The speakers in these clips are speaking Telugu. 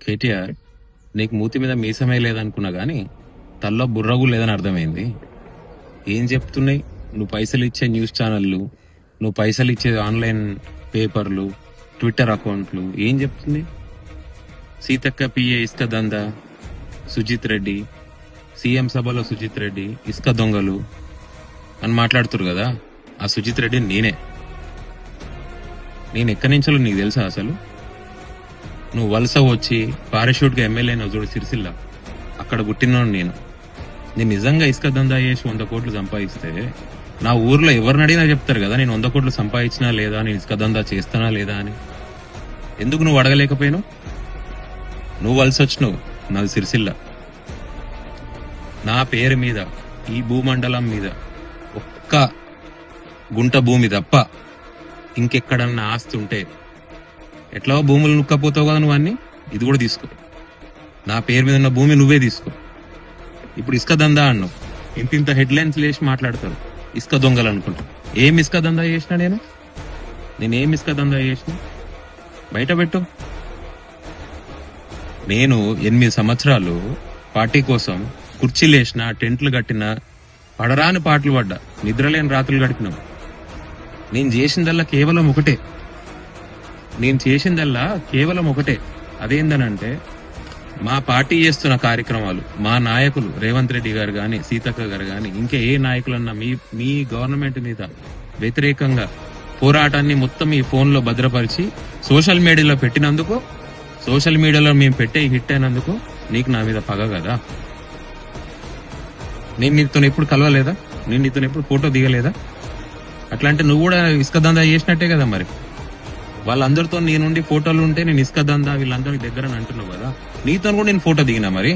కేటీఆర్, నీకు మూతి మీద మీసమే లేదనుకున్నా గానీ తల్లో బుర్రగు లేదని అర్థమైంది. ఏం చెప్తున్నాయి? నువ్వు పైసలు ఇచ్చే న్యూస్ ఛానళ్ళు, నువ్వు పైసలు ఇచ్చే ఆన్లైన్ పేపర్లు, ట్విట్టర్ అకౌంట్లు ఏం చెప్తుంది? సీతక్క పిఏ ఇసుక దందా, సుజిత్ రెడ్డి, సీఎం సభలో సుజిత్ రెడ్డి ఇసుక దొంగలు అని మాట్లాడుతురు కదా. ఆ సుజిత్ రెడ్డి నేను ఎక్కడి నుంచో నీకు తెలుసా? అసలు నువ్వు వలస వచ్చి పారాషూట్ గా ఎమ్మెల్యే చూడు సిరిసిల్ల, అక్కడ పుట్టినోడు నేను నిజంగా ఇసుక దందా చేసి 100 కోట్లు సంపాదిస్తే నా ఊర్లో ఎవరిని అడిగినా చెప్తారు కదా నేను 100 కోట్లు సంపాదించినా లేదా, నేను ఇసుక దందా చేస్తానా లేదా అని. ఎందుకు నువ్వు అడగలేకపోయినావు? నువ్వు వలస వచ్చినావు నాది సిరిసిల్ల. నా పేరు మీద ఈ భూమండలం మీద ఒక్క గుంట భూమి తప్ప ఇంకెక్కడన్నా ఆస్తి ఉంటే ఎట్లా భూములు నుక్కపోతావు కదా నువ్వు అన్ని, ఇది కూడా తీసుకో. నా పేరు మీద ఉన్న భూమి నువ్వే తీసుకో. ఇప్పుడు ఇసుక దందా అన్నావు, ఇంత హెడ్లైన్స్ లేచి మాట్లాడతారు ఇసుక దొంగలు అనుకుంటా. ఏం ఇసుక దందా చేసినా నేనేం ఇసుక దందా చేసినా బయట పెట్టు. నేను 8 సంవత్సరాలు పార్టీ కోసం కుర్చీలు వేసిన, టెంట్లు కట్టిన, పడరాని పాటలు పడ్డా, నిద్రలేని రాత్రులు గడిపినాం. నేను చేసిందల్లా కేవలం ఒకటే. అదేందనంటే మా పార్టీ చేస్తున్న కార్యక్రమాలు, మా నాయకులు రేవంత్ రెడ్డి గారు గాని, సీతక్క గారు గాని, ఇంకా ఏ నాయకులన్నా మీ గవర్నమెంట్ మీద వ్యతిరేకంగా పోరాటాన్ని మొత్తం ఈ ఫోన్ లో భద్రపరిచి సోషల్ మీడియాలో పెట్టినందుకు, సోషల్ మీడియాలో మేము పెట్టే హిట్ అయినందుకు నీకు నా మీద పగ కదా. నేను నీతో ఎప్పుడు కలవలేదా? నేను నీతో ఎప్పుడు ఫోటో దిగలేదా? అట్లా అంటే నువ్వు కూడా ఇసుక దందా చేసినట్టే కదా. మరి వాళ్ళందరితో నేనుండి ఫోటోలు ఉంటే నేను ఇసుక దందా వీళ్ళందరి దగ్గర అంటున్నావు కదా, నీతో కూడా నేను ఫోటో దిగినా. మరి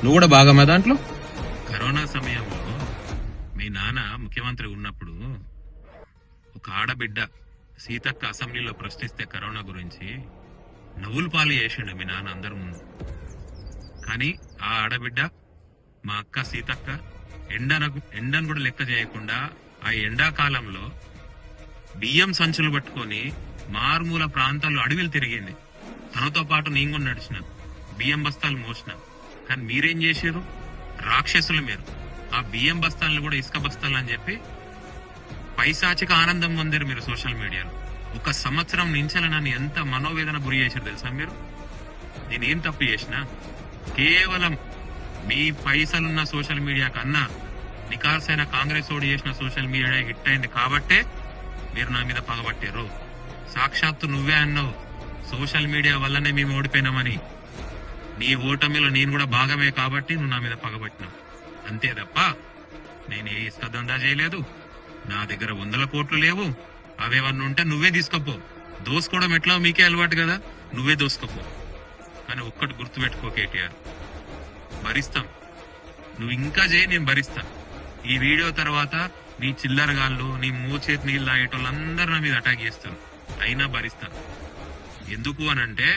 నువ్వు కూడా భాగమా దాంట్లో? కరోనా సమయంలో మీ నాన్న ముఖ్యమంత్రి ఉన్నప్పుడు ఒక ఆడబిడ్డ సీతక్క అసెంబ్లీలో ప్రశ్నిస్తే కరోనా గురించి నవ్వులు పాలు చేసిండు మీ నాన్న అందరి ముందు. కానీ ఆ ఆడబిడ్డ మా అక్క సీతక్క ఎండను కూడా లెక్క చేయకుండా ఆ ఎండాకాలంలో బియ్యం సంచులు పట్టుకొని మారుమూల ప్రాంతాల్లో అడవిలు తిరిగింది. తనతో పాటు నేను కూడా నడిచిన, బియ్యం బస్తాలు మోసిన. కానీ మీరేం చేశారు? రాక్షసులు మీరు. ఆ బియ్యం బస్తాలను కూడా ఇసుక బస్తాలు అని చెప్పి పైశాచిక ఆనందం పొందారు మీరు సోషల్ మీడియాలో. 1 సంవత్సరం నుంచి నన్ను ఎంత మనోవేదన గురి చేశారు తెలుసా మీరు? నేనేం తప్పు చేసినా? కేవలం మీ పైసలున్న సోషల్ మీడియా కన్నా నికాల్సైన కాంగ్రెస్ ఓడి చేసిన సోషల్ మీడియా హిట్ అయింది కాబట్టే మీరు నా మీద పగబట్టారు. సాక్షాత్తు నువ్వే అన్నావు సోషల్ మీడియా వల్లనే మేము ఓడిపోయినామని. నీ ఓటమిలో నేను కూడా భాగమే కాబట్టి నువ్వు నా మీద పగబట్టినావు. అంతే తప్ప నేను ఏ ఇసుక దందా చేయలేదు. నా దగ్గర 100 కోట్లు లేవు. అవేవన్నీ ఉంటే నువ్వే తీసుకోపో. దోసుకోవడం ఎట్లా మీకే అలవాటు కదా, నువ్వే దోసుకోపో. కానీ ఒక్కటి గుర్తుపెట్టుకో కేటీఆర్, భరిస్తాం. నువ్వు ఇంకా చేయి, నేను భరిస్తా. ఈ వీడియో తర్వాత నీ చిల్లరగాళ్ళు, నీ మూచేతి నీళ్ళు తాగేటోళ్ళందరూ నా మీద అటాక్ చేస్తారు. అయినా భరిస్తాను. ఎందుకు అనంటే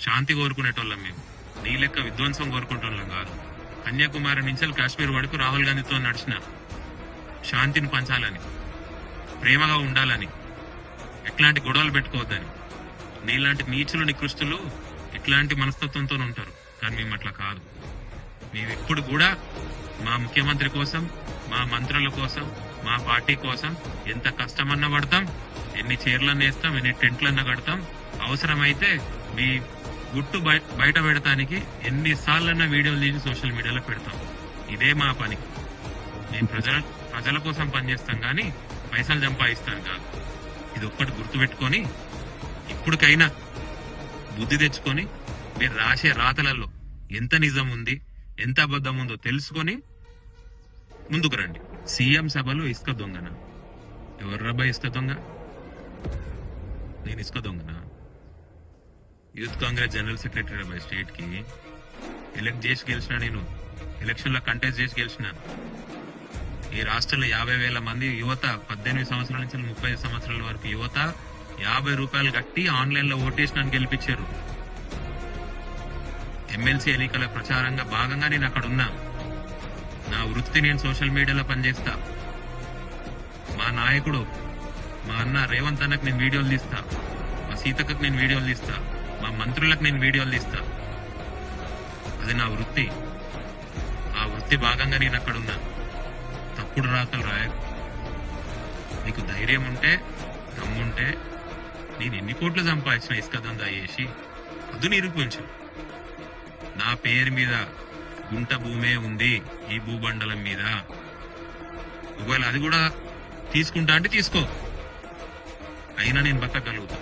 శాంతి కోరుకునేటోళ్ళం మేము. నీ లెక్క విధ్వంసం కోరుకుంటోళ్ళం కాదు. కన్యాకుమారి నుంచి కాశ్మీర్ వరకు రాహుల్ గాంధీతో నడిచిన శాంతిని పంచాలని, ప్రేమగా ఉండాలని, ఎట్లాంటి గొడవలు పెట్టుకోవద్దని. నీలాంటి నీచులు నికృష్టులు ఇట్లాంటి మనస్తత్వంతో ఉంటారు. కానీ మేము అట్లా కాదు. మేము ఎప్పుడు కూడా మా ముఖ్యమంత్రి కోసం, మా మంత్రుల కోసం, మా పార్టీ కోసం ఎంత కష్టమన్నా పడతాం, ఎన్ని చీరలన్నా వేస్తాం, ఎన్ని టెంట్లన్నా కడతాం. అవసరమైతే మీ గుట్టు బయట పెడతానికి ఎన్నిసార్లన్నా వీడియోలు తీసి సోషల్ మీడియాలో పెడతాం. ఇదే మా పని. మేము ప్రజల కోసం పనిచేస్తాం కానీ పైసలు సంపాదిస్తాను కాదు. ఇది ఒక్కటి గుర్తుపెట్టుకొని ఇప్పటికైనా బుద్ధి తెచ్చుకొని మీరు రాసే రాతలలో ఎంత నిజం ఉంది, ఎంత అబద్ధం ఉందో తెలుసుకొని ముందుకు రండి. సీఎం సభలో ఇసుక దొంగనా? ఎవర్రబ్బా ఇసుక దొంగ? నేను ఇసుక దొంగనా? యూత్ కాంగ్రెస్ జనరల్ సెక్రటరీ అబ్బాయి స్టేట్ కి ఎలక్ట్ చేసి గెలిచిన, నేను ఎలక్షన్ లో కంటెస్ట్ చేసి గెలిచిన. ఈ రాష్ట్రంలో 50,000 మంది యువత, 18 సంవత్సరాల నుంచి 30 సంవత్సరాల వరకు యువత 50 రూపాయలు కట్టి ఆన్లైన్ లో ఓటేసి గెలిపించారు. ఎమ్మెల్సీ ఎన్నికల ప్రచారంగా భాగంగా నేను అక్కడ ఉన్నా. నా వృత్తి నేను సోషల్ మీడియాలో పనిచేస్తా. మా నాయకుడు, మా అన్న రేవంత్ అన్నకు నేను వీడియోలు తీస్తా, మా సీతక్కకు నేను వీడియోలు తీస్తా, మా మా మంత్రులకు నేను వీడియోలు తీస్తా. అది నా వృత్తి. ఆ వృత్తి భాగంగా నేను అక్కడ ఉన్నా. తప్పుడు రాతలు రాయకు. నీకు ధైర్యం ఉంటే, దమ్ముంటే, నేను ఎన్ని కోట్లు సంపాదించిన ఇసుక దందా చేసి అది నిరూపించు. నా పేరు మీద గుంట భూమే ఉంది ఈ భూబండలం మీద. ఒకవేళ అది కూడా తీసుకుంటా అంటే తీసుకో, అయినా నేను బతకగలుగుతా.